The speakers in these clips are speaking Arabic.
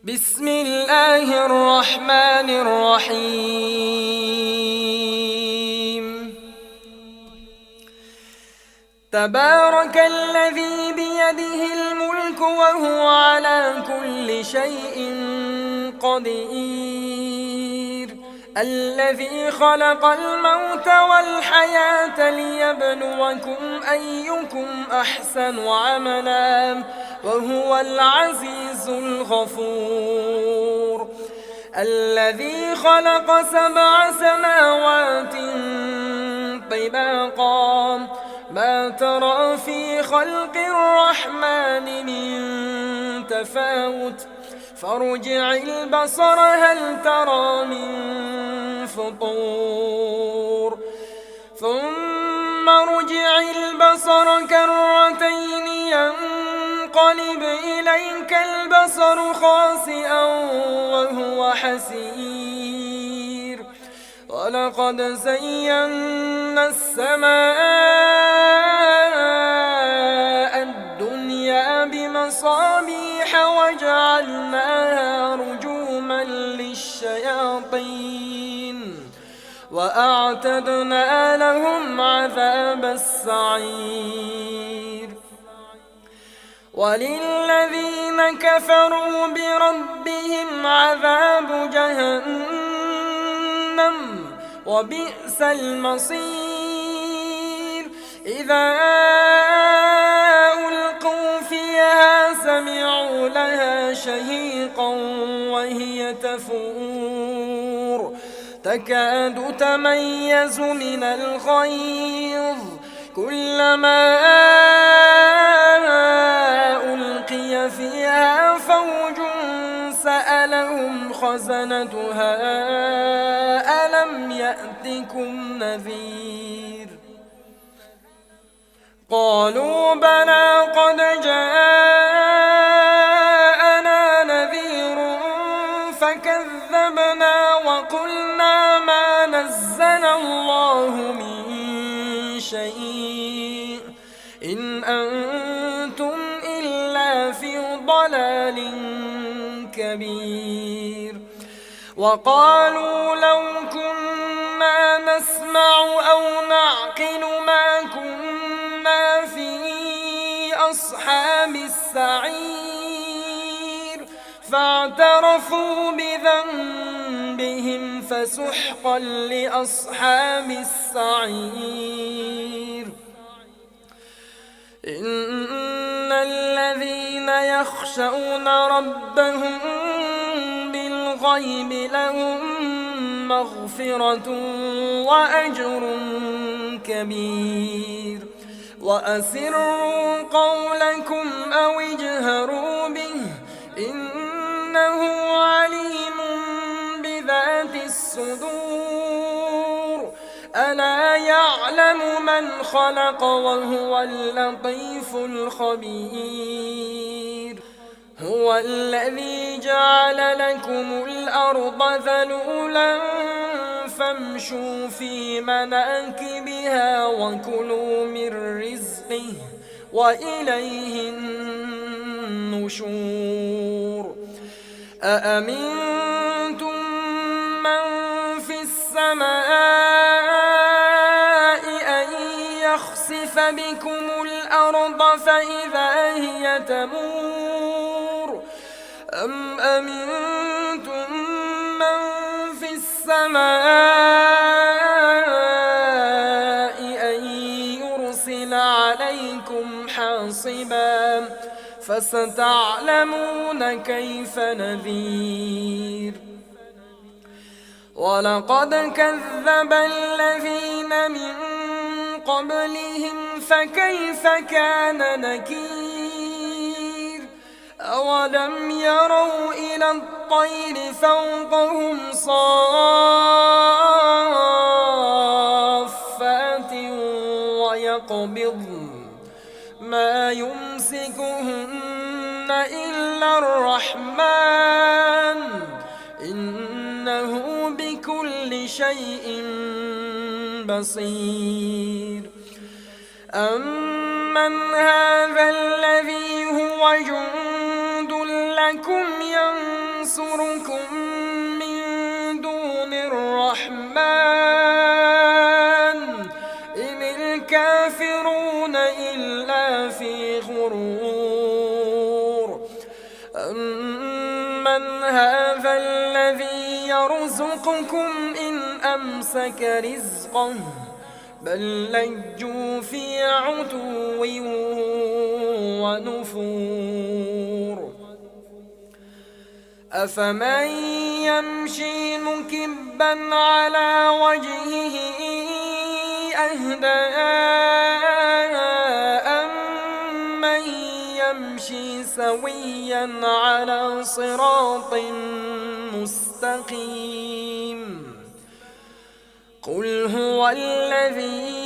بسم الله الرحمن الرحيم. تبارك الذي بيده الملك وهو على كل شيء قدير، الذي خلق الموت والحياة ليبلوكم أيكم أحسن عملا وهو العزيز الغفور. الذي خلق 7 سماوات طباقا ما ترى في خلق الرحمن من تفاوت فارجع البصر هل ترى من فطور ثم ارجع البصر كرتين ينقلب إليك البصر خاسئا وهو حسير. ولقد زينا السماء الدنيا بمصابيح وجعلناها رجوما للشياطين وأعتدنا لهم عذاب السعير. وللذين كفروا بربهم عذاب جهنم وبئس المصير. إذا ألقوا فيها سمعوا لها شهيقا وهي تفور تكاد تميز من الغيظ كلما ألقي فيها فوج سألهم خزنتها ألم يأتكم نذير؟ قالوا بلى قد جاءنا نذير فكذبنا وقلنا ما نزل الله من شيء إن أنتم إلا في ضلال كبير. وقالوا لو كنا نسمع أو نعقل ما كنا في أصحاب السعير فاعترفوا بذنبهم فسحقا لأصحاب السعير. إن الذين يخشون ربهم بالغيب لهم مغفرة وأجر كبير. وأسروا قولكم أو اجهروا به إنه عليم بذات الصدور. ألا يعلم من خلق وهو اللطيف الخبير. هو الذي جعل لكم الأرض ذلولا فامشوا في مناكبها وكلوا من رزقه وإليه النشور. أأمنتم من في السماء أن يخسف بكم الأرض فإذا هي تمور أم أمنتم من في السماء أن يرسل عليكم حاصبا فستعلمون كيف نذير. ولقد كذب الذين من قبلهم فكيف كان نكير. أولم يروا إلى الطير فوقهم صافات ويقبضن ما يمسكهن إلا الرحمن إنه بكل شيء بصير. أمن هذا الذي هو جند لكم ينصرون ينصركم من دون الرحمن إن الكافرون إلا في غرور أمن هذا الذي يرزقكم إن أمسك رزقه بل لجوا في عتو ونفور أفمن يمشي مكبا على وجهه أهدى أمن يمشي سويا على صراط مستقيم قل هو الذي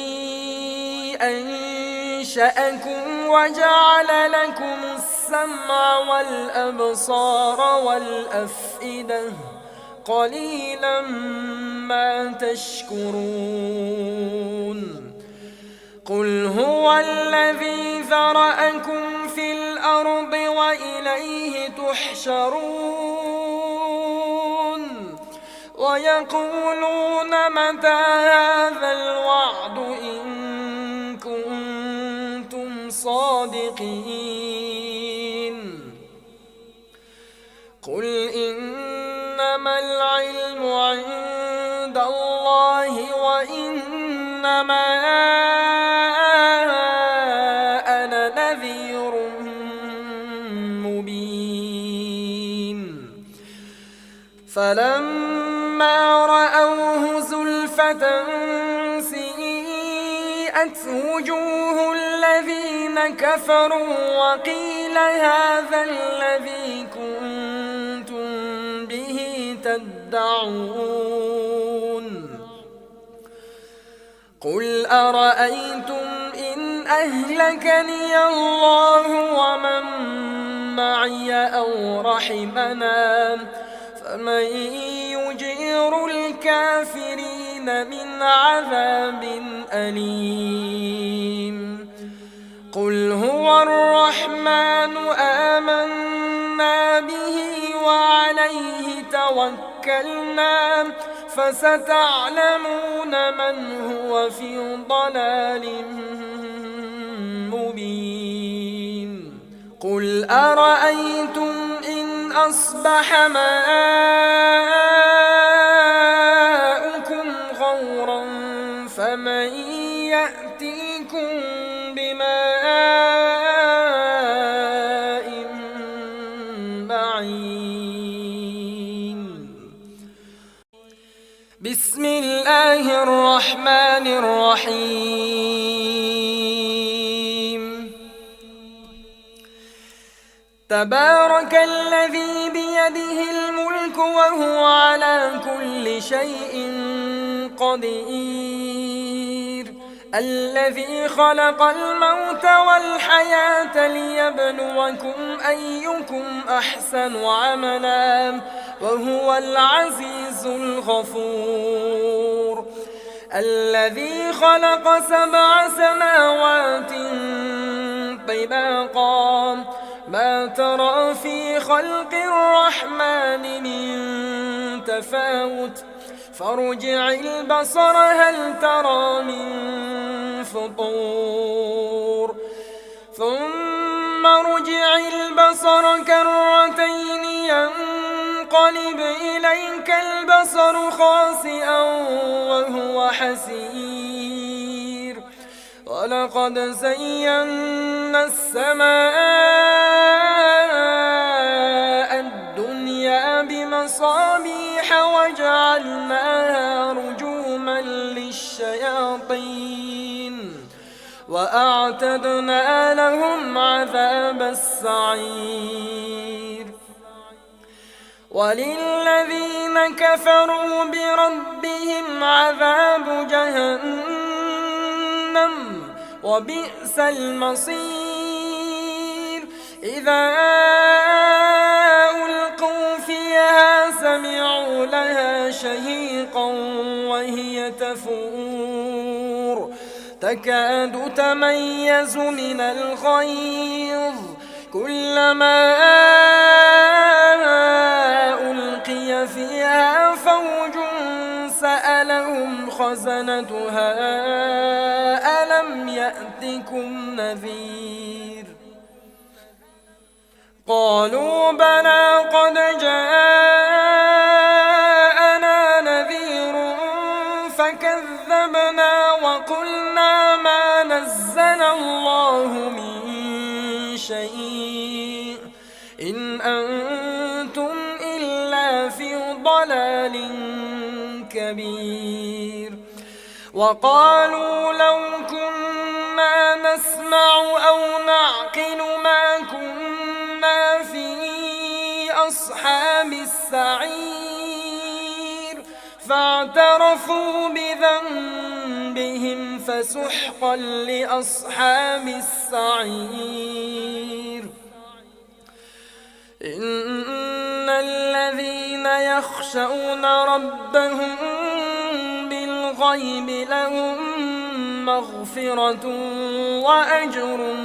أنشأكم وجعل لكم السمع والأبصار والأفئدة قليلا ما تشكرون قل هو الذي ذرأكم في الأرض وإليه تحشرون ويقولون متى هذا الوعد إن كنتم صادقين قل إنما العلم عند الله وإنما أنا نذير مبين فلما رأوه زلفة سيئت وجوه الذين كفروا وقيل هذا الذي كنتم به تدعون قل أرأيتم إن أهلكني الله ومن معي أو رحمنا فمن يجير الكافرين من عذاب أليم قل هو الرحمن آمنا به وعليه توكلنا فستعلمون من هو في ضلال مبين قل أرأيتم إن أصبح ماؤكم غورا فمن يأتيكم بماء معين بسم الله الرحمن الرحيم تبارك الذي بيده الملك وهو على كل شيء قدير الذي خلق الموت والحياة ليبلوكم أيكم أحسن عملا وهو العزيز الغفور الذي خلق 7 سماوات طباقا ما ترى في خلق الرحمن من تفاوت فارجع البصر هل ترى من فطور ثم ارجع البصر كرتين ينقلب إليك البصر خاسئا وهو حسير ولقد زينا السماء الدنيا بمصابيح وجعلناها رجوما للشياطين وأعتدنا لهم عذاب السعير وللذين كفروا بربهم عذاب جهنم وبئس المصير إذا ألقوا فيها سمعوا لها شهيقا وهي تفور تكاد تميز من الغيظ كلما خزنتها ألم يأتكم نذير قالوا بلى قد جاءنا نذير فكذبنا وقلنا ما نزل الله من شيء إن أنتم إلا في ضلال كبير وقالوا لو كنا نسمع أو نعقل ما كنا في أصحاب السعير فاعترفوا بذنبهم فسحقا لأصحاب السعير إن الذين يخشون ربهم بالغيب لهم مغفرة وأجر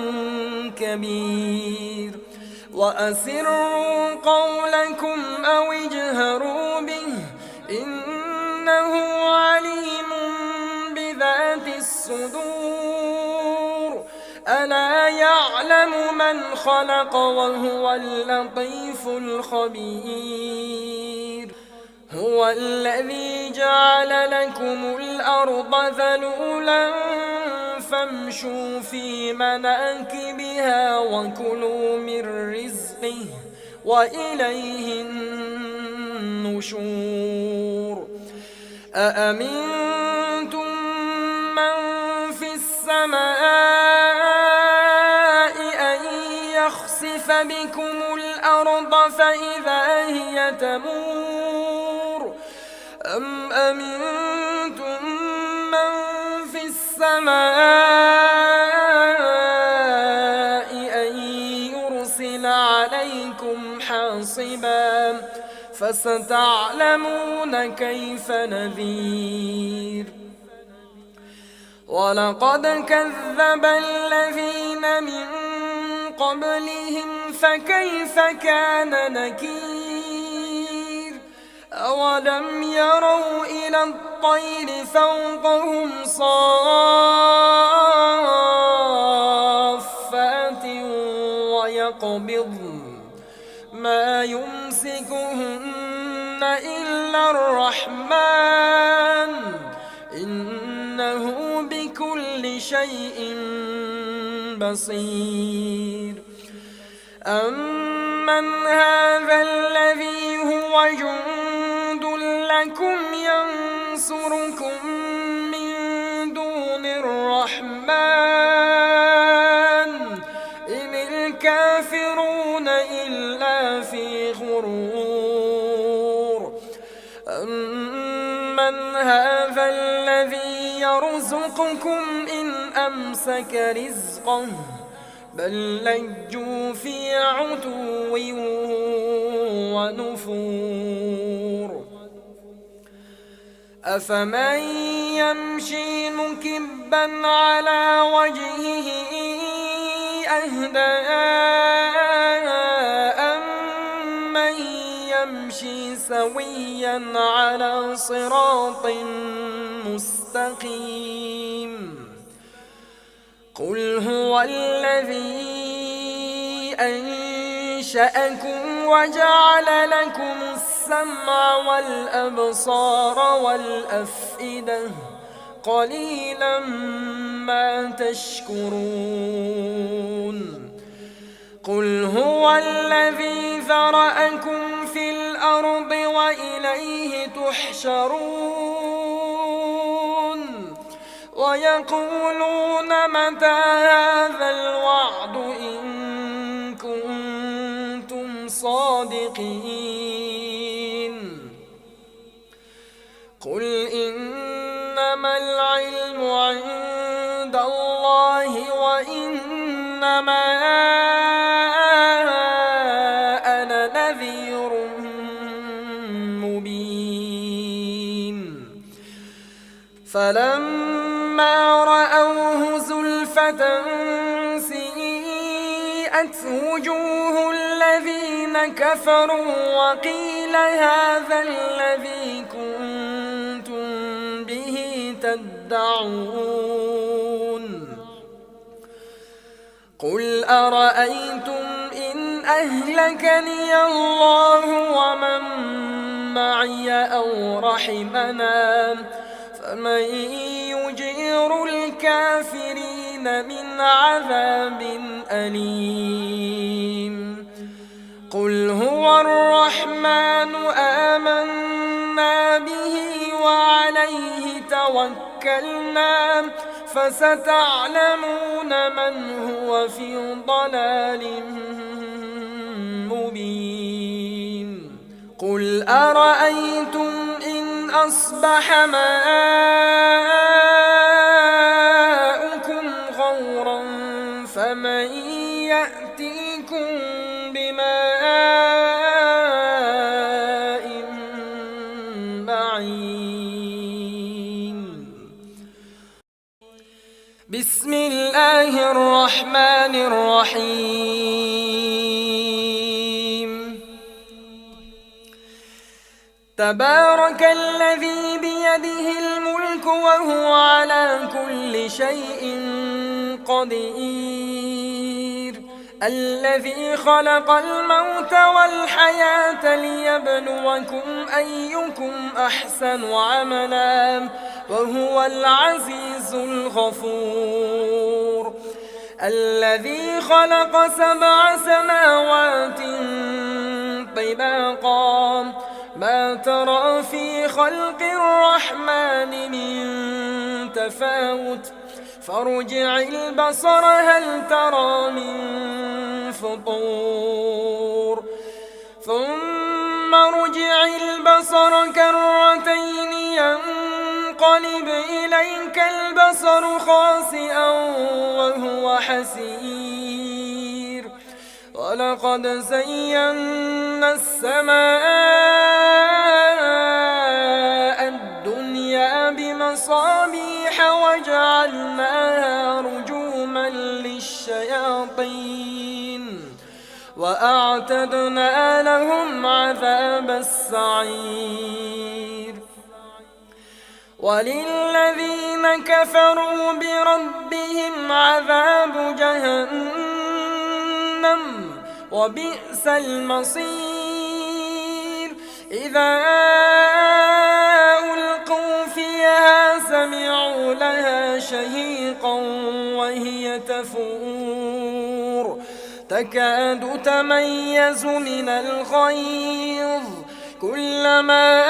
كبير وأسروا قولكم أو اجهروا به إنه عليم بذات الصدور ألا يعلم من خلق وهو اللطيف الخبير هو الذي جعل لكم الأرض ذلولا فامشوا في مناكبها وكلوا من رزقه وإليه النشور أأمنتم من في السماء أن يخسف بكم الأرض فإذا هي تمور أم أمنتم من في السماء أن يرسل عليكم حاصبا فستعلمون كيف نذير ولقد كذب الذين من قبلهم فكيف كان نكير أولم يروا إلى الطير فوقهم صافات ويقبضن ما يمسكهن إلا الرحمن إنه بكل شيء بصير أمن هذا الذي هو جند لكم ينصركم من دون الرحمن إن الكافرون إلا في غرور أمن هذا الذي يرزقكم إن أمسك رزقه بل لجوا في عتو ونفور أفمن يمشي مكبا على وجهه أهدى أمن يمشي سويا على صراط مستقيم قل هو الذي أنشأكم وجعل لكم السمع والأبصار والأفئدة قليلا ما تشكرون قل هو الذي ذرأكم في الأرض وإليه تحشرون ويقولون متى هذا الوعد إن كنتم صادقين قل إنما العلم عند الله وإنما أنا نذير مبين فلما رأوه زلفة سيئت وجوه الذين كفروا وقيل هذا الذي كنتم به يدعون قل أرأيتم إن أهلكني الله ومن معي أو رحمنا فمن يجير الكافرين من عذاب أليم قل هو الرحمن آمنا به وعليه توكلنا فستعلمون من هو في ضلال مبين قل أرأيتم إن أصبح ماؤكم غورا فمن يأتيكم بماء معين بسم الله الرحمن الرحيم تبارك الذي بيده الملك وهو على كل شيء قدير الذي خلق الموت والحياة ليبلوكم أيكم أحسن عملا وهو العزيز الغفور الذي خلق 7 سماوات طباقا ما ترى في خلق الرحمن من تفاوت فارجع البصر هل ترى من فطور ثم ارجع البصر كرتين ينقلب إليك البصر خاسئا وهو حسير ولقد زينا السماء الدنيا بمصابيح وجعلناها رجوما للشياطين وأعتدنا لهم عذاب السعير وللذين كفروا بربهم عذاب جهنم وبئس المصير إذا ألقوا فيها سمعوا لها شهيقا وهي تفور تكاد تميز من الغيظ كلما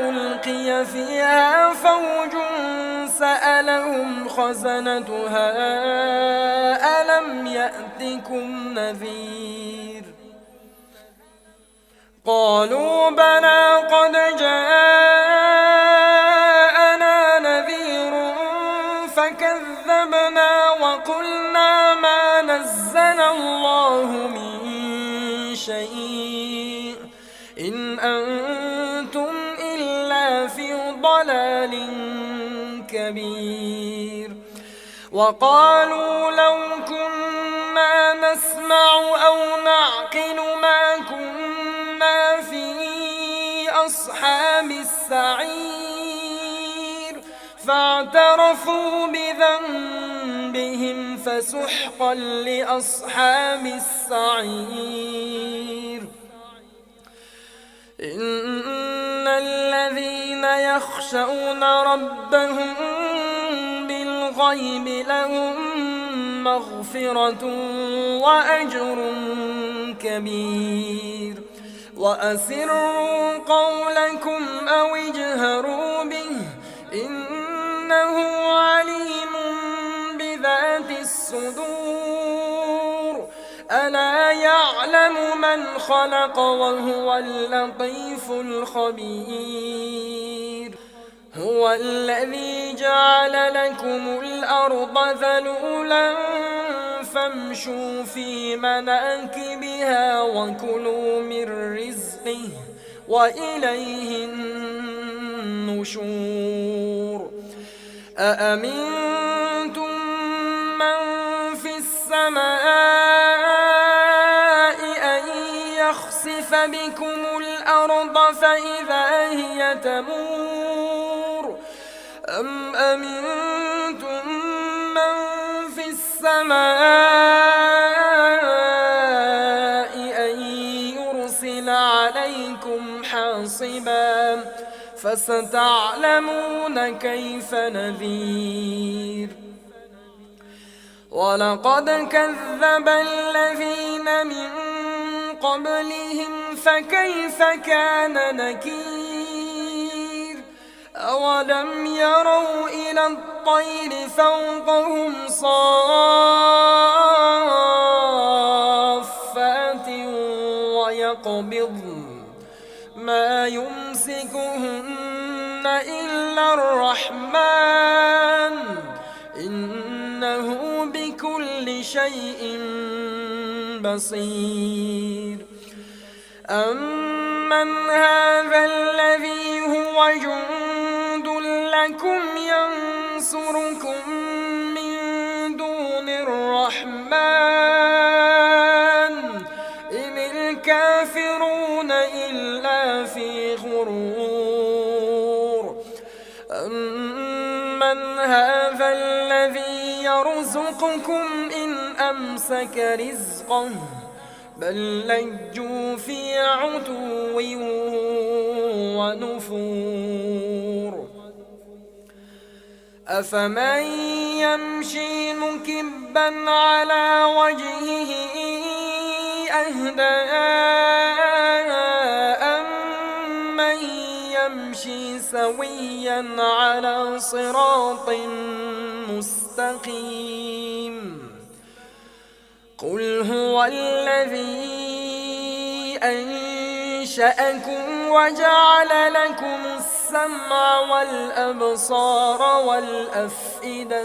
ألقي فيها فوج سألهم خزنتها ألم يأتكم نذير قالوا بلى قد جاءنا نذير فكذبنا وقلنا ما نزل الله من شيء إن أنتم إلا في ضلال كبير وقالوا لو كنا نسمع أو نعقل ما كنا في أصحاب السعير فاعترفوا بذنبهم فسحقا لأصحاب السعير إن الذين يخشون ربهم بالغيب لهم مغفرة وأجر كبير وأسروا قولكم أو اجهروا به إنه عليم بذات الصدور ألا يعلم من خلق وهو اللطيف الخبير هو الذي جعل لكم الأرض ذلولا فامشوا في مناكبها وكلوا من رزقه وإليه النشور أأمنتم من في السماء أن يخسف بكم الأرض فإذا هي تمور أم أمنتم من في السماء أن يرسل عليكم حاصبا فستعلمون كيف نذير ولقد كذب الذين من قبلهم فكيف كان نكير أولم يروا إلى الطير فوقهم صافات ويقبضن ما يمسكهن إلا الرحمن إنه بكل شيء بصير أمن هذا الذي هو جند لكم ينصركم من دون الرحمن إن الكافرون إلا في غرور أمن هذا الذي يرزقكم إن أمسك رزقه بل لجوا في عتو ونفور أفمن يمشي مكبا على وجهه أهدى أمن يمشي سويا على صراط مستقيم قل هو الذي أنشأكم وجعل لكم السمع والأبصار والأفئدة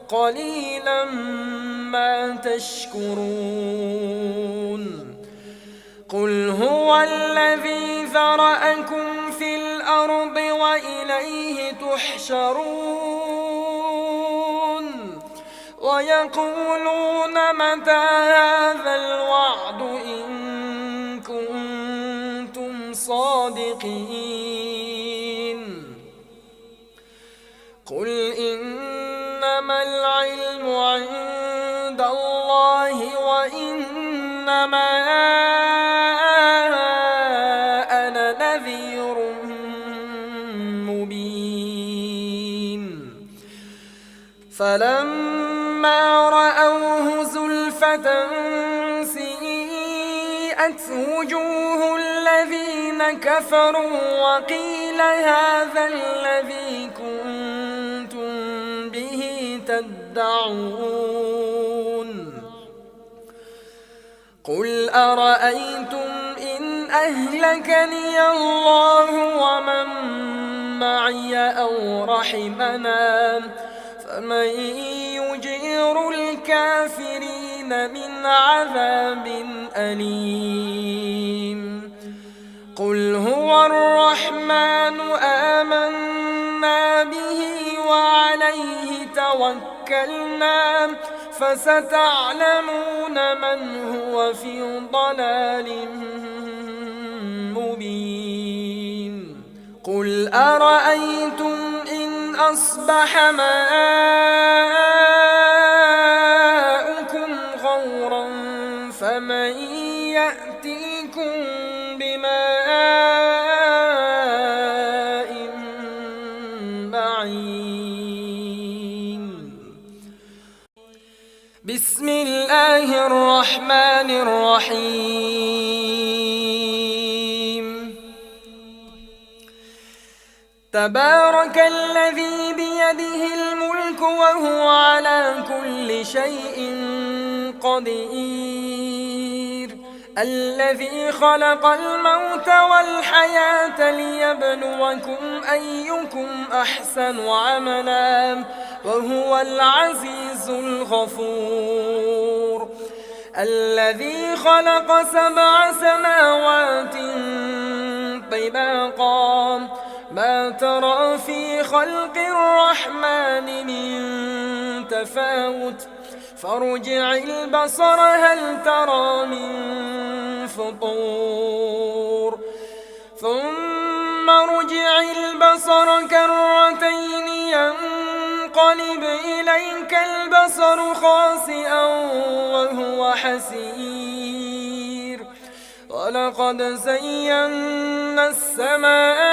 قليلا ما تشكرون قل هو الذي ذرأكم في الأرض وإليه تحشرون ويقولون متى هذا الوعد إن كنتم صادقين قل إنما العلم عند الله وإنما أنا نذير مبين فلما رأوه زلفة سيئت وجوه الذين كفروا وقيل هذا الذي كنتم به تدعون قل أرأيتم إن أهلكني الله ومن معي أو رحمنا فمن يجير الكافرين من عذاب أليم قل هو الرحمن آمنا به وعليه توكلنا فستعلمون من هو في ضلال مبين قل أرأيتم إن أصبح ماؤكم غورا فمن يأتيكم بماء معين بسم الله الرحمن الرحيم تبارك الذي بيده الملك وهو على كل شيء قدير الذي خلق الموت والحياة ليبلوكم أيكم أحسن عملا وهو العزيز الغفور الذي خلق 7 سماوات طباقا ما ترى في خلق الرحمن من تفاوت فارجع البصر هل ترى من فطور ثم ارجع البصر كرتين ينقلب إليك البصر خاسئا وهو حسير ولقد زينا السماء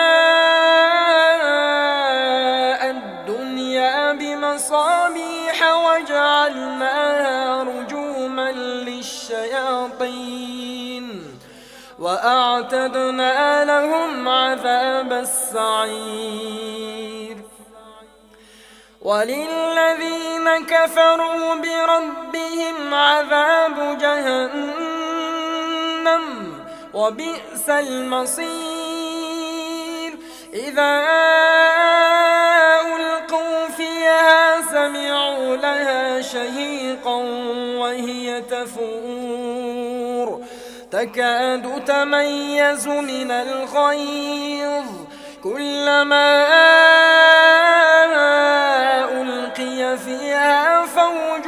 الدنيا بمصابيح وجعلناها رجوما للشياطين وأعتدنا لهم عذاب السعير وللذين كفروا بربهم عذاب جهنم وبئس المصير إذا ألقوا فيها سمعوا لها شهيقا وهي تفور تكاد تميز من الغيظ كلما ألقي فيها فوج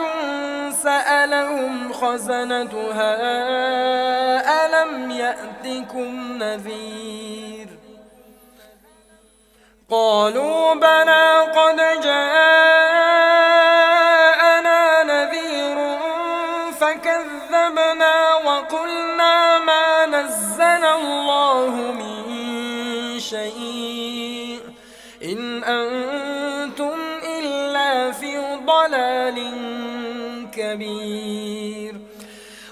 سألهم خزنتها ألم يأتكم نذير قالوا بلى قد جاءنا نذير فكذبنا وقلنا ما نزل الله من شيء إن أنتم إلا في ضلال كبير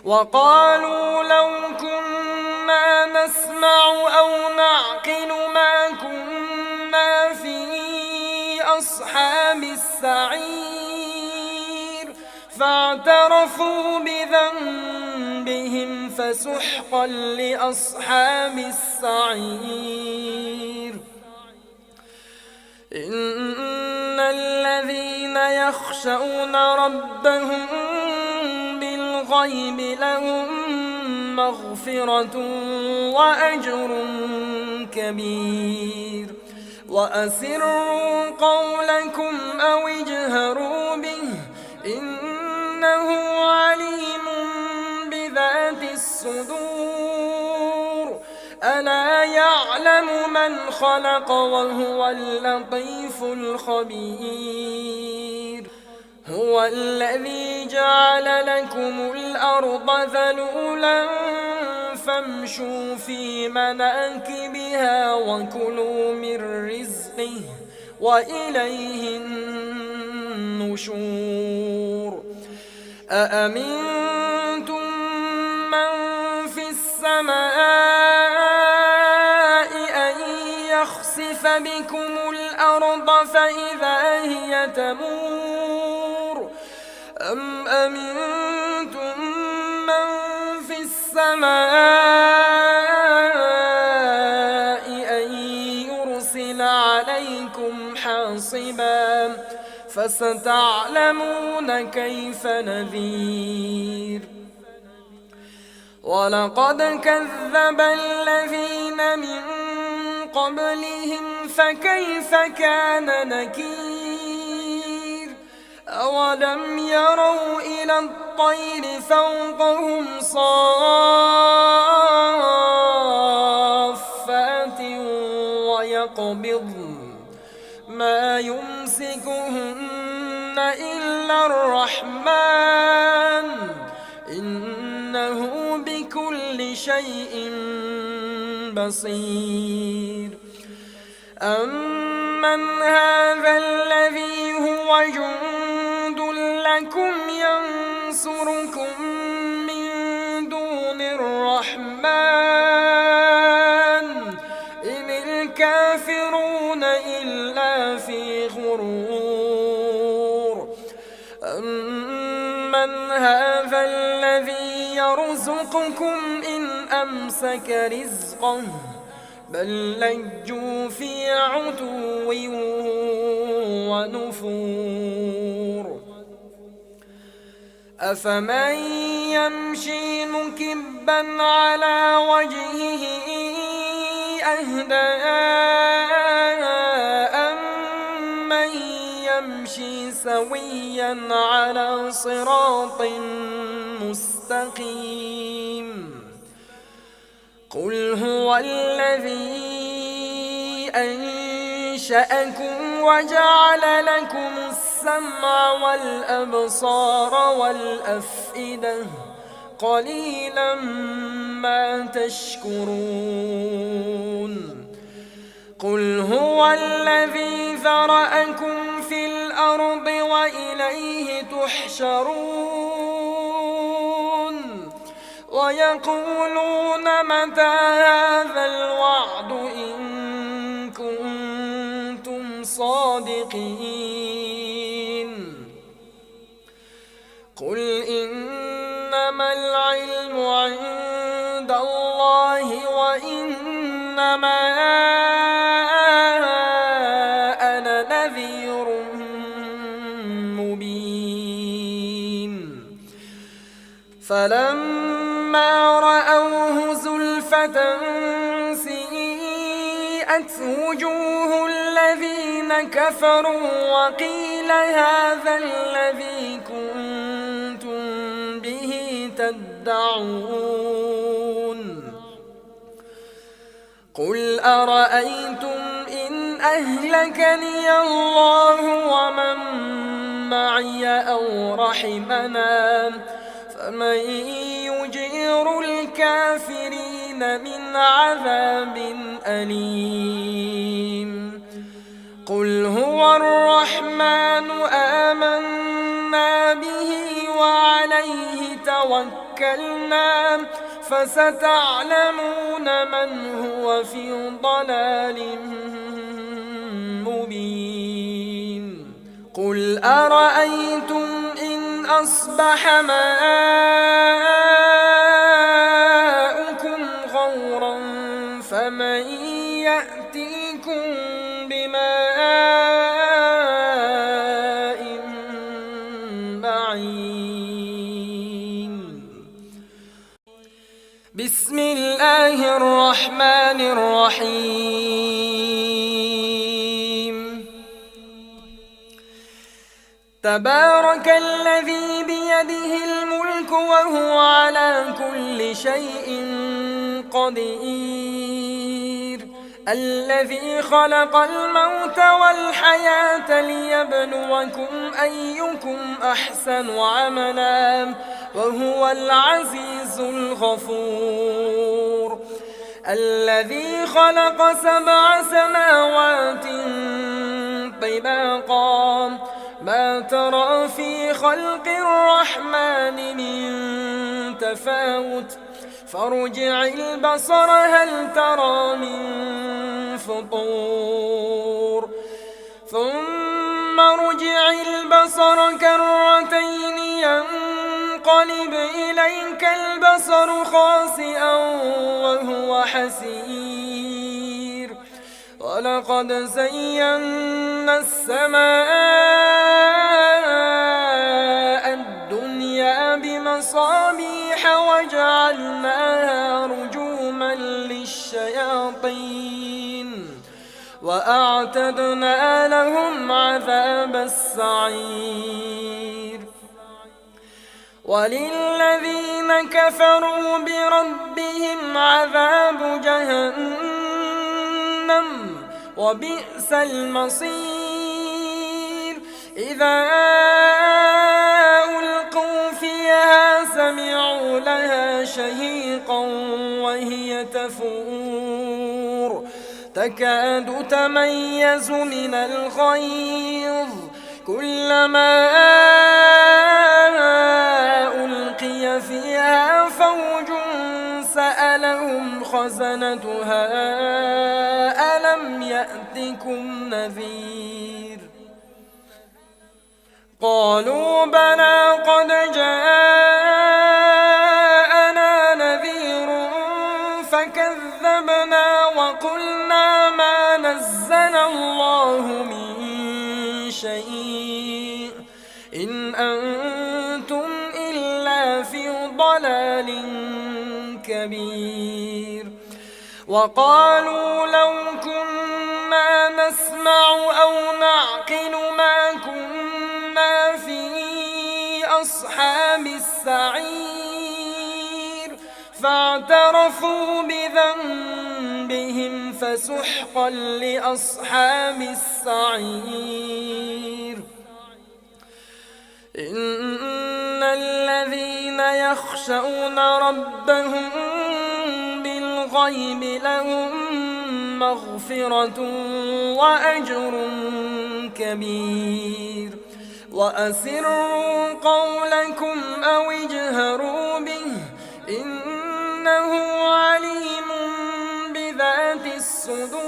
وقالوا لو كنا نسمع أو نعقل ما كنا في أصحاب السعير فاعترفوا بذنبهم فسحقا لأصحاب السعير إن الذين يخشون ربهم بالغيب لهم مغفرة وأجر كبير وأسروا قولكم أو اجهروا به إنه عليم بذات الصدور ألا يعلم من خلق وهو اللطيف الخبير هو الذي جعل لكم الأرض ذلولا فامشوا في مناكبها وكلوا من رزقه وإليه النشور أأمنتم من في السماء أن يخسف بكم الأرض فإذا هي تمور أم أمنتم من في السماء أن يرسل عليكم حاصبا فستعلمون كيف نذير ولقد كذب الذين من قبلهم فكيف كان نكير أولم يروا إلى الطير فوقهم صافات ويقبضن ما يمسكهن إلا الرحمن إنه بكل شيء بصير أمن هذا الذي هو جند لكم ينصركم من دون الرحمن إن الكافرون إلا في غرور أمن هذا الذي يرزقكم إن أمسك رزقه بل لجوا في عتو ونفور أفمن يمشي مكبا على وجهه أهدى أمن يمشي سويا على صراط مستقيم قل هو الذي أنشأكم وجعل لكم السمع والأبصار والأفئدة قليلا ما تشكرون قل هو الذي ذرأكم في الأرض وإليه تحشرون ويقولون متى هذا الوعد إن كنتم صادقين قل إنما العلم عند الله وإنما أنا نذير مبين فلما رأوه زلفة سيئت وجوه الذين كفروا وقيل هذا الذي كنتم به تدعون قل أرأيتم إن أهلكني الله ومن معي أو رحمنا فمن يجير الكافرين من عذاب أليم قل هو الرحمن آمنا به وعليه توكلنا فستعلمون من هو في ضلال مبين قل أرأيتم إن أصبح ماؤكم غورا فمن يأتيكم بماء معين بسم الله الرحمن الرحيم تبارك الذي بيده الملك وهو على كل شيء قدير الذي خلق الموت والحياة ليبلوكم أيكم أحسن عملا وهو العزيز الغفور الذي خلق 7 سماوات طباقا ما ترى في خلق الرحمن من تفاوت فارجع البصر هل ترى من فطور ثم ارجع البصر كرتين ينقلب إليك البصر خاسئا وهو حسير ولقد زينا السماء الدنيا بمصابيح وجعلناها رجوما للشياطين وأعتدنا لهم عذاب السعير وللذين كفروا بربهم عذاب جهنم وبئس المصير إذا ألقوا فيها سمعوا لها شهيقا وهي تفور تكاد تميز من الغيظ كلما ألقي فيها فوج سألهم خزنتها ألم يأتكم نذير قالوا بلى قد جاءنا نذير فكذبنا وقلنا ما نزل الله من شيء إن أنتم إلا في ضلال كبير وقالوا لو كنا نسمع أو نعقل ما كنا في أصحاب السعير فاعترفوا بذنبهم فسحقا لأصحاب السعير إن الذين يخشون ربهم بالغيب لهم مغفرة وأجر كبير وأسروا قولكم أو اجهروا به إنه عليم بذات الصدور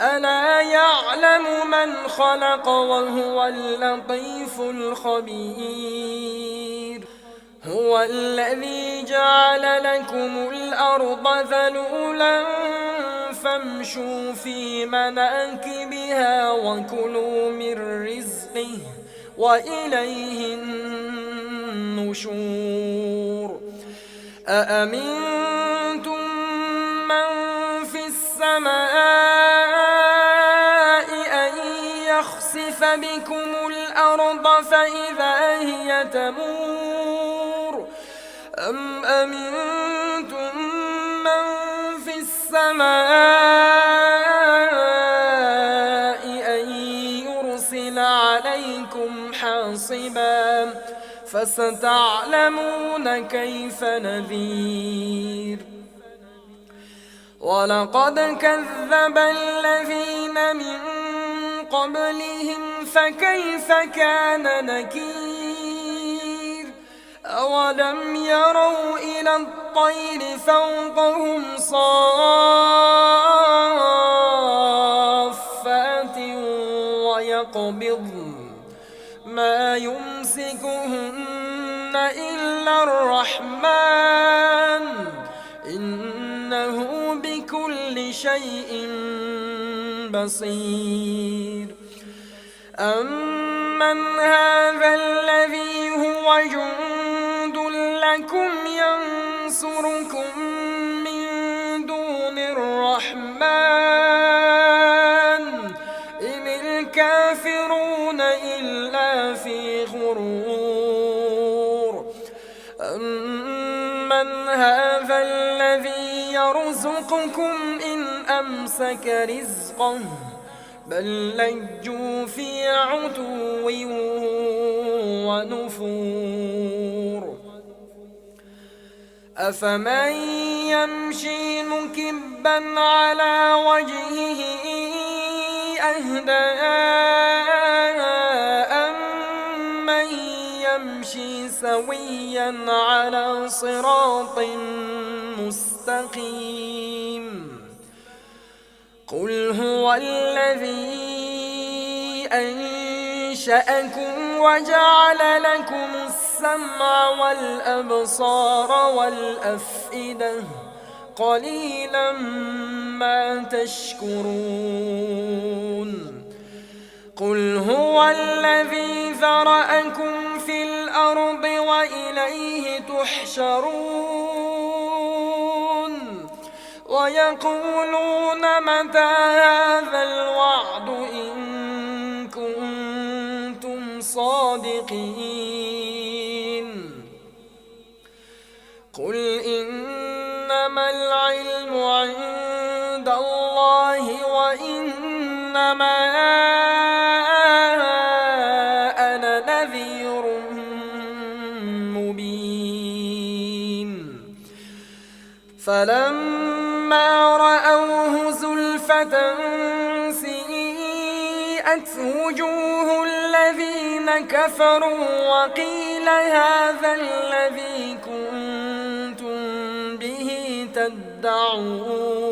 ألا يعلم من خلق وهو اللطيف الخبير هو الذي جعل لكم الأرض ذلولا فامشوا في مناكبها وكلوا من رزقه وإليه النشور أأمنتم من في السماء أن يخسف بكم الأرض فإذا هي تمور أم أمنتم من في السماء أن يرسل عليكم حاصبا فستعلمون كيف نذير ولقد كذب الذين من قبلهم فكيف كان نكير أولم يروا إلى الطير فوقهم صافات ويقبضن ما يمسكهن إلا الرحمن إنه بكل شيء بصير أمن هذا الذي هو جند لكم ينصركم من دون الرحمن إن الكافرون إلا في غرور أمن هذا الذي يرزقكم إن أمسك رزقه بل لجوا في عتو ونفور أفمن يمشي مكبا على وجهه أهدى أمن يمشي سويا على صراط مستقيم قل هو الذي أنشأكم وجعل لكم السمع والأبصار والأفئدة قليلا ما تشكرون قل هو الذي ذرأكم في الأرض وإليه تحشرون ويقولون متى هذا الوعد إن كنتم صادقين قل إنما العلم عند الله وإنما أنا نذير مبين فلما رأوه زلفة سيئت وجوه الذين كفروا وقيل هذا الذي كنتم به تدعون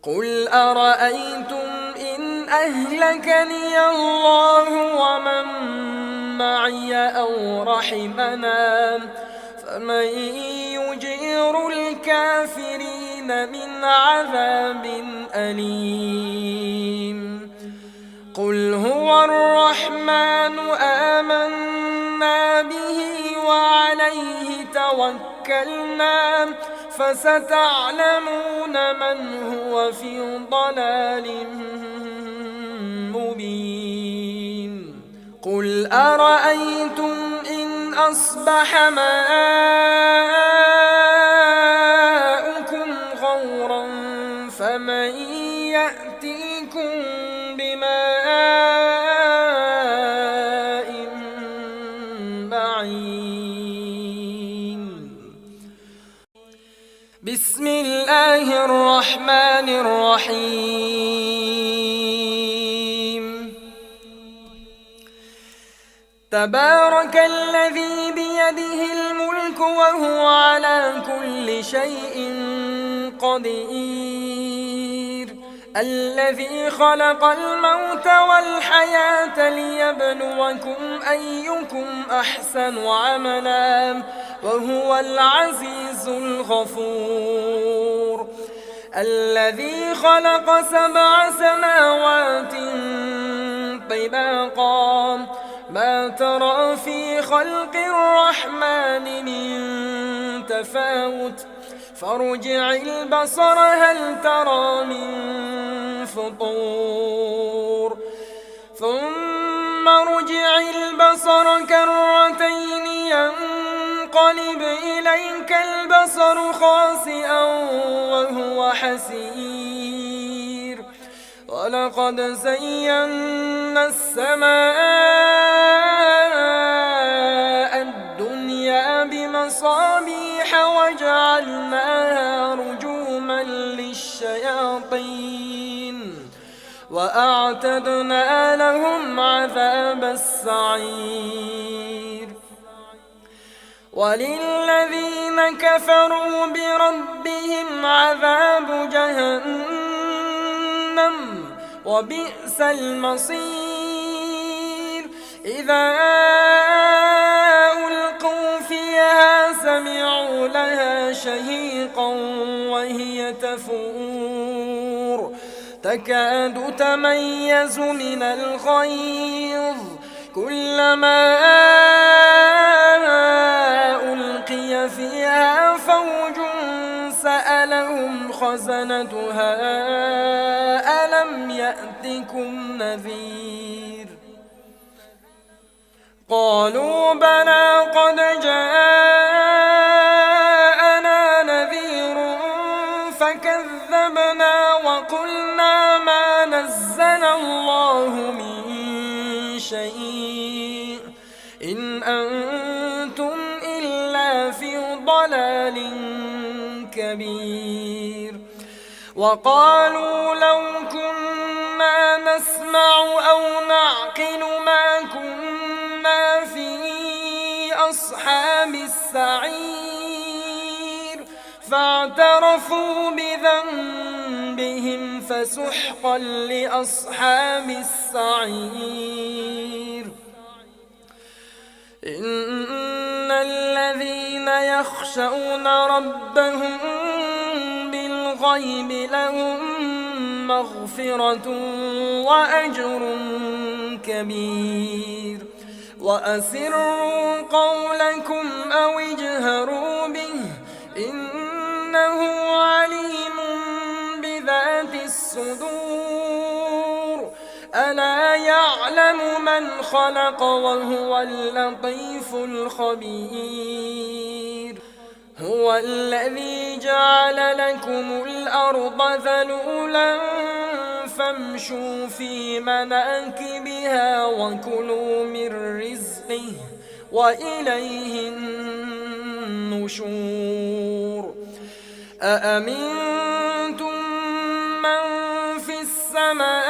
قل أرأيتم إن أهلكني الله ومن معي أو رحمنا فمن يجير الكافرين من عذاب أليم قل هو الرحمن آمنا به وعليه توكلنا فستعلمون من هو في ضلال مبين قل أرأيتم إن أصبح ماءكم يأتيكم بماء معين. بسم الله الرحمن الرحيم. تبارك الذي بيده الملك وهو على كل شيء قدير. الذي خلق الموت والحياة ليبلوكم أيكم أحسن عملا وهو العزيز الغفور. الذي خلق 7 سماوات طباقا ما ترى في خلق الرحمن من تفاوت فارجع البصر هل ترى من فطور ثم ارجع البصر كرتين ينقلب إليك البصر خاسئا وهو حسير. ولقد زينا السماء الدنيا بمصابيح وجعلناها رجوما للشياطين وأعتدنا لهم عذاب السعير. وللذين كفروا بربهم عذاب جهنم وبئس المصير. إذا ألقوا فيها سمعوا لها شهيقا وهي تفور تكاد تميز من الغيظ كلما ألقي فيها فوج سألهم خزنتها ألم يأتكم نذير. قالوا بلى قد جاءنا نذير فكذبنا وقلنا ما نزل الله من شيء إن أنتم إلا في ضلال كبير. وقالوا لو كنا نسمع أو نعقل ما كنا في أصحاب السعير فاعترفوا بذنبهم فسحقا لأصحاب السعير. إن الذين يخشون ربهم بالغيب لهم مغفرة وأجر كبير. وأسروا قولكم أو اجهروا به إنه عليم بذات الصدور. ألا يعلم من خلق وهو اللطيف الخبير. هو الذي جعل لكم الأرض ذلولا فامشوا في مناكبها وكلوا من رزقه وإليه النشور. أأمنتم من في السماء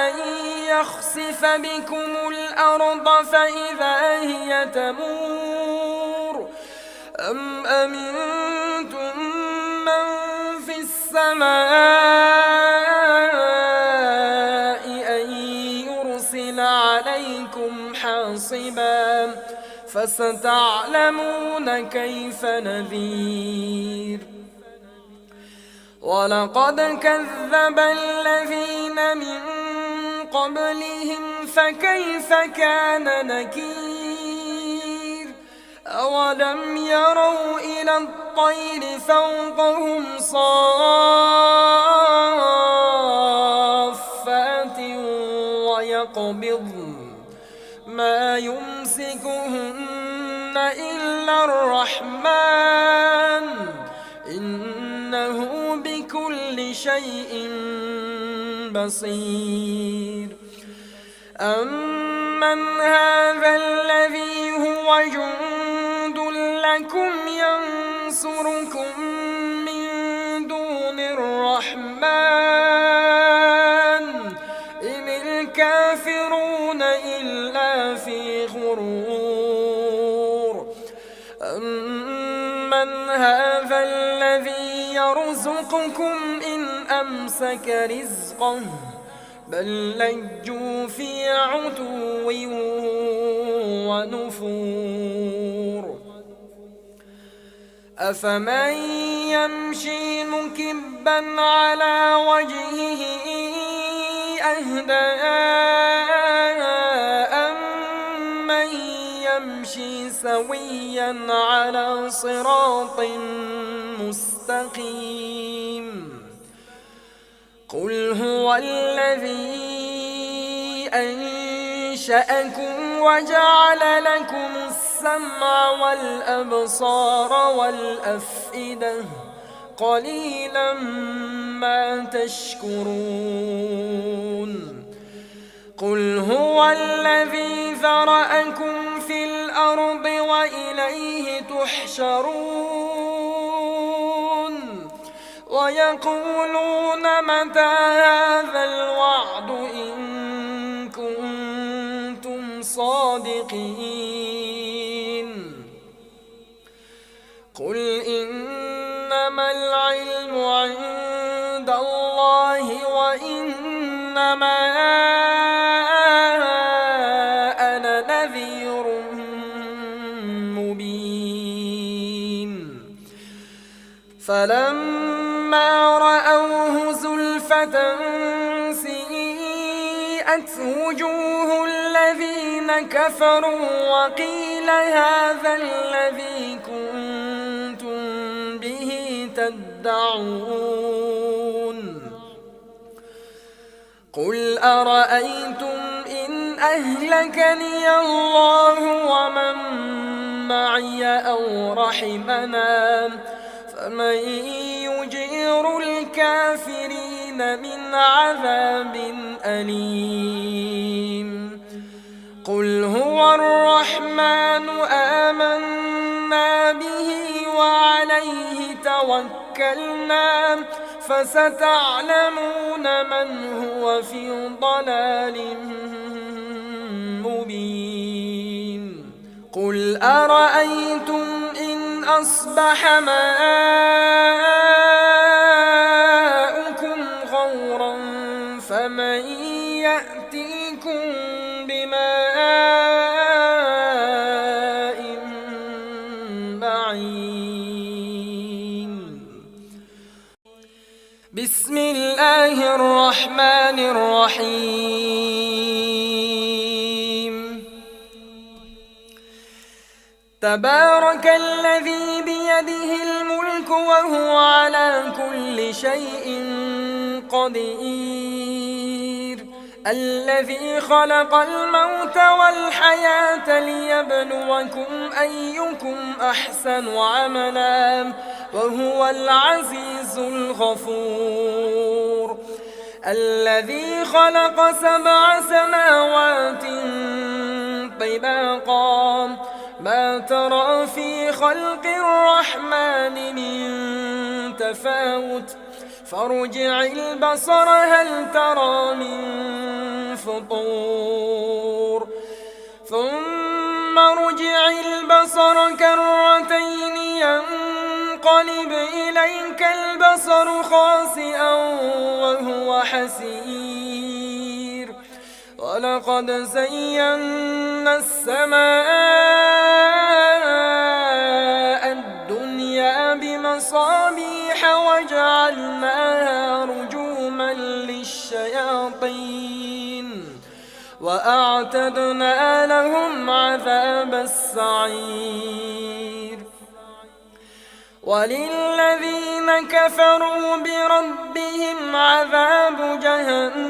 أن يخسف بكم الأرض فإذا هي تمور أم أمنتم من في السماء أن يرسل عليكم حاصبا فستعلمون كيف نذير. ولقد كذب الذين من قبلهم فكيف كان نكير. أولم يروا إلى الطير فوقهم صافات ويقبضن ما يمسكهن إلا الرحمن إنه شيء بصير. أمن هذا الذي هو جند لكم ينصركم من دون الرحمن إن الكافرون إلا في غرور. أمن هذا الذي يرزقكم إن أمسك رزقه بل لجوا في عتو ونفور. أفمن يمشي مكبا على وجهه أهدى أمن يمشي سويا على صراط مستقيم. قل هو الذي أنشأكم وجعل لكم السمع والأبصار والأفئدة قليلا ما تشكرون. قل هو الذي ذرأكم في الأرض وإليه تحشرون. ويقولون متى هذا الوعد إن كنتم صادقين. قل إنما العلم عند الله وإنما أنا نذير مبين. فلما رأوه زلفة سيئت وجوه الذين كفروا وقيل هذا الذي كنتم به تدعون. قل أرأيتم إن أهلكني الله ومن معي أو رحمنا فمن يجير الكافرين من عذاب أليم. قل هو الرحمن آمنا به وعليه توكلنا فستعلمون من هو في ضلال مبين. قل أرأيتم إن أصبح ماؤكم غورا فمن يأتيكم بماء معين. بسم الله الرحمن الرحيم. تبارك الذي بيده الملك وهو على كل شيء قدير. الذي خلق الموت والحياة ليبلوكم أيكم أحسن عملا وهو العزيز الغفور. الذي خلق 7 سماوات طباقا ما ترى في خلق الرحمن من تفاوت فارجع البصر هل ترى من فطور ثم ارجع البصر كرتين ينقلب إليك البصر خاسئا وهو حسير. ولقد زينا السماء الدنيا بمصابيح وجعلناها رجوما للشياطين وأعتدنا لهم عذاب السعير. وللذين كفروا بربهم عذاب جهنم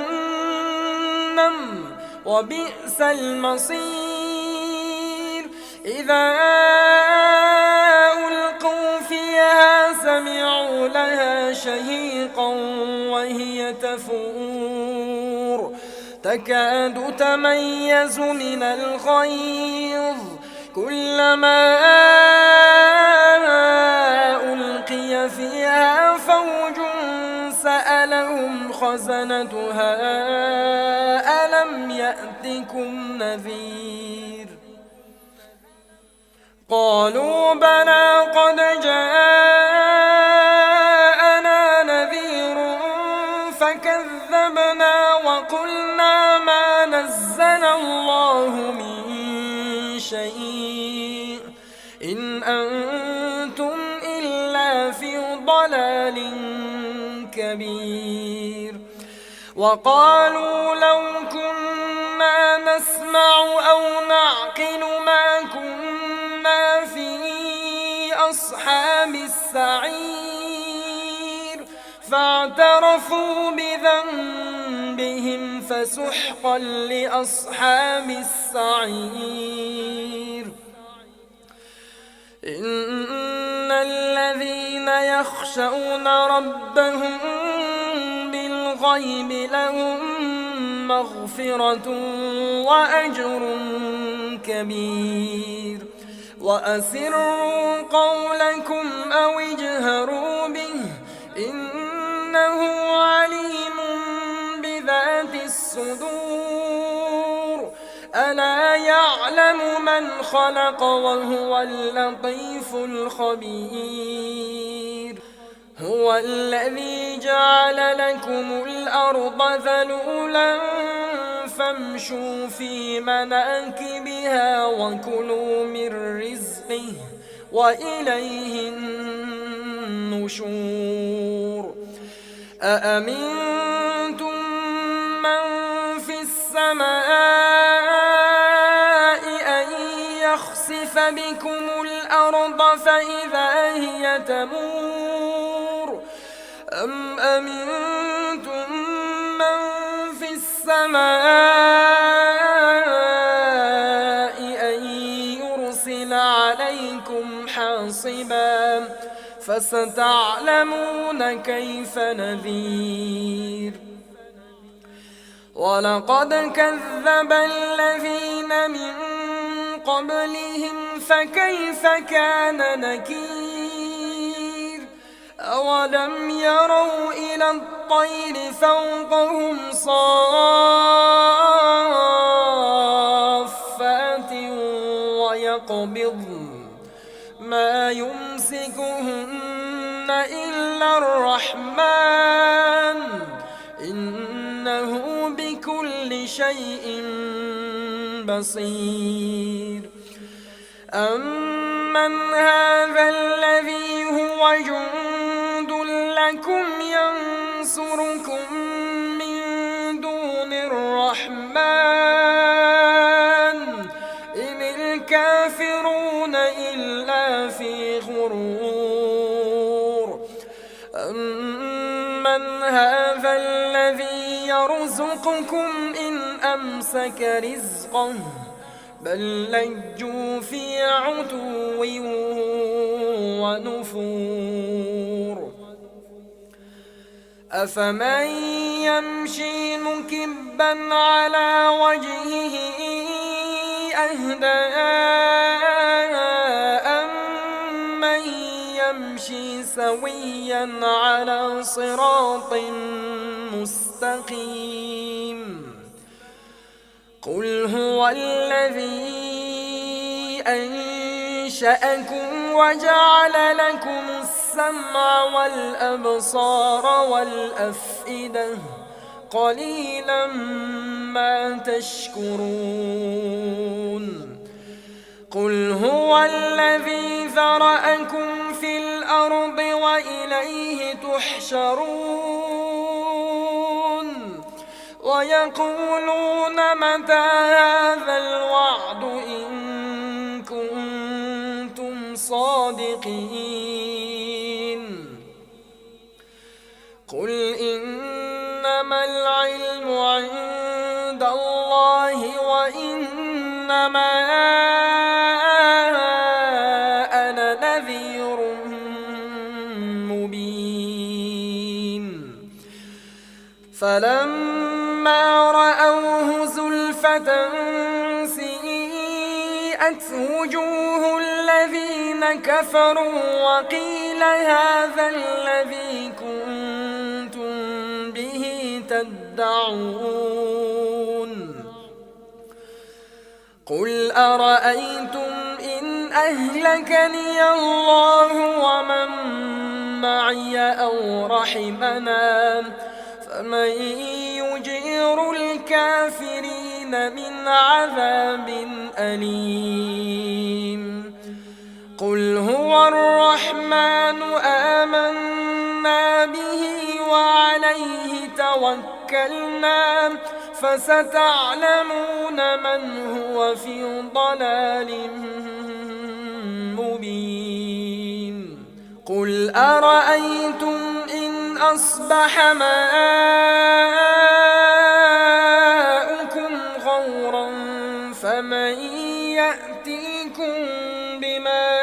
وبئس المصير. إذا ألقوا فيها سمعوا لها شهيقا كفور تكاد تميز من الغيظ كلما ألقي فيها فوج سألهم خزنتها ألم يأتكم نذير قالوا بلى قد جاءنا نذير فكذبنا وقلنا ما نزل الله من شيء إن أنتم إلا في ضلال كبير وقالوا لو كنا نسمع أو نعقل ما كنا في أصحاب السعير فاعترفوا بذنبهم فسحقا لأصحاب السعير إن الذين يخشون ربهم بالغيب لهم مغفرة وأجر كبير وأسروا قولكم أو اجهروا به إنه عليم بذات الصدور ألا يعلم من خلق وهو اللطيف الخبير هو الذي جعل لكم الأرض ذلولا فامشوا في مناكبها وكلوا من رزقه وإليه النشور أأمنتم من في السماء أن يخسف بكم الأرض فإذا هي تمور أم أمنتم من في السماء أن يرسل عليكم حاصبا فستعلمون كيف نذير ولقد كذب الذين من قبلهم فكيف كان نكير أولم يروا إلى الطير فوقهم صافات ويقبضن ما يمسكهن إلا الرحمن إنه بكل شيء بصير أمن هذا الذي هو جند لكم ينصركم من دون الرحمن إن الكافرون إلا في غرور أمن هذا الذي يرزقكم إن أمسك رزقه بل لجوا في عتو ونفور أفمن يمشي مكبا على وجهه أهدى أمن يمشي سويا على صراط مستقيم قل هو الذي أنشأكم وجعل لكم السمع والأبصار والأفئدة قليلا ما تشكرون قل هو الذي ذرأكم في الأرض وإليه تحشرون ويقولون متى هذا الوعد إن كنتم صادقين قل إنما العلم عند الله وإنما أنا نذير مبين فلما رأوه زلفة سيئت وجوه الذين كفروا وقيل هذا الذي كنتم به تدعون قل أرأيتم إن أهلكني الله ومن معي أو رحمنا فمن يجير الكافرين من عذاب أليم قل هو الرحمن آمنا به وعليه توكلنا فستعلمون من هو في ضلال مبين قل أرأيتم إن أصبح ماؤكم غورا فمن يأتيكم بماء